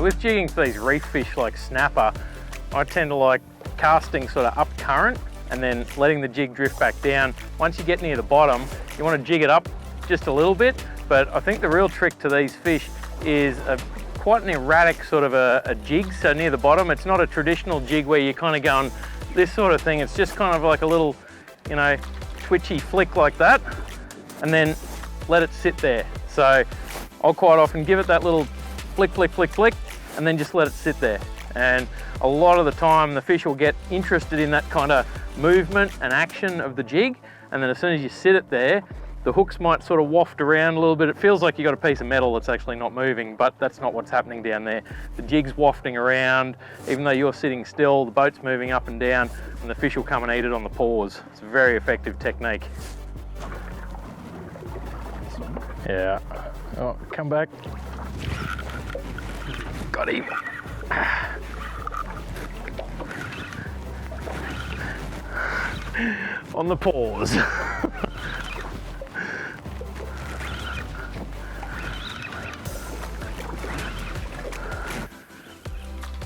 with jigging for these reef fish like snapper, I tend to like casting sort of up current and then letting the jig drift back down. Once you get near the bottom, you want to jig it up just a little bit, but I think the real trick to these fish is quite an erratic sort of a jig. So near the bottom, it's not a traditional jig where you're kind of going this sort of thing. It's just kind of like a little, you know, twitchy flick like that, and then let it sit there. So I'll quite often give it that little flick, flick, flick, flick, and then just let it sit there. And a lot of the time the fish will get interested in that kind of movement and action of the jig, and then as soon as you sit it there, the hooks might sort of waft around a little bit. It feels like you got a piece of metal that's actually not moving, but that's not what's happening down there. The jig's wafting around, even though you're sitting still, the boat's moving up and down, and the fish will come and eat it on the paws. It's a very effective technique. Yeah. Oh, come back. Got him. On the paws.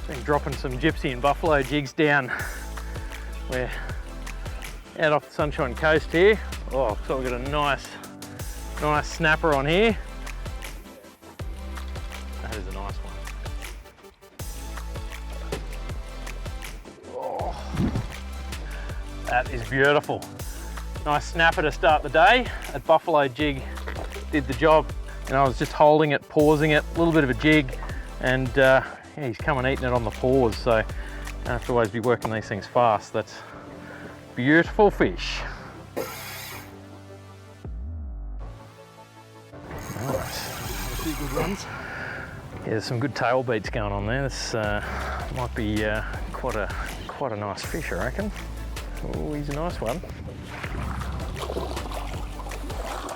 Been dropping some gypsy and buffalo jigs down. We're out off the Sunshine Coast here. Oh, so we've got a nice snapper on here. That is a nice one. Oh, that is beautiful. Nice snapper to start the day. That buffalo jig did the job. And I was just holding it, pausing it, a little bit of a jig, and yeah, he's come and eaten it on the paws. So I don't have to always be working these things fast. That's beautiful fish. Nice. A few good ones. Yeah, there's some good tail beats going on there. This might be quite a nice fish, I reckon. Oh, he's a nice one.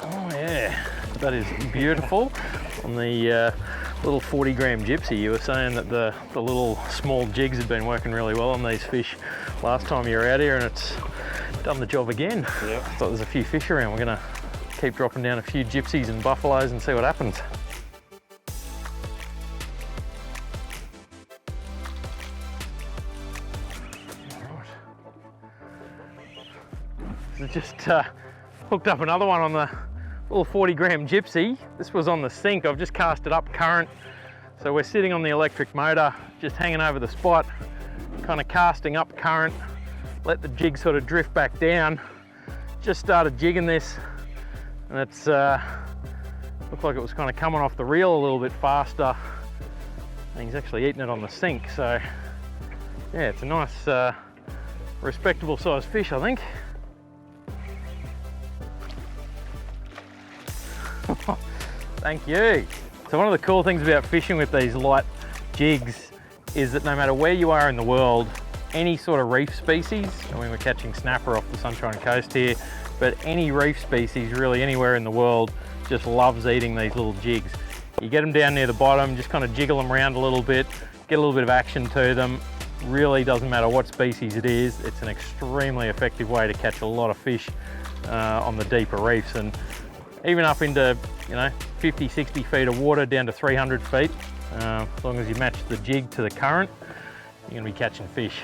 Oh yeah, that is beautiful. On the little 40-gram gypsy, you were saying that the little small jigs had been working really well on these fish last time you were out here, and it's done the job again. Yeah. Thought there's a few fish around. We're gonna keep dropping down a few gypsies and buffaloes and see what happens. Alright. So just hooked up another one on the little 40-gram gypsy. This was on the sink. I've just cast it up current. So we're sitting on the electric motor, just hanging over the spot, kind of casting up current, let the jig sort of drift back down. Just started jigging this, and it's looked like it was kind of coming off the reel a little bit faster, and he's actually eating it on the sink. So yeah, it's a nice respectable sized fish, I think. Thank you. So one of the cool things about fishing with these light jigs is that no matter where you are in the world, any sort of reef species, I mean, we're catching snapper off the Sunshine Coast here, but any reef species really anywhere in the world just loves eating these little jigs. You get them down near the bottom, just kind of jiggle them around a little bit, get a little bit of action to them. Really doesn't matter what species it is. It's an extremely effective way to catch a lot of fish on the deeper reefs, and even up into, you know, 50, 60 feet of water down to 300 feet. As long as you match the jig to the current, you're gonna be catching fish.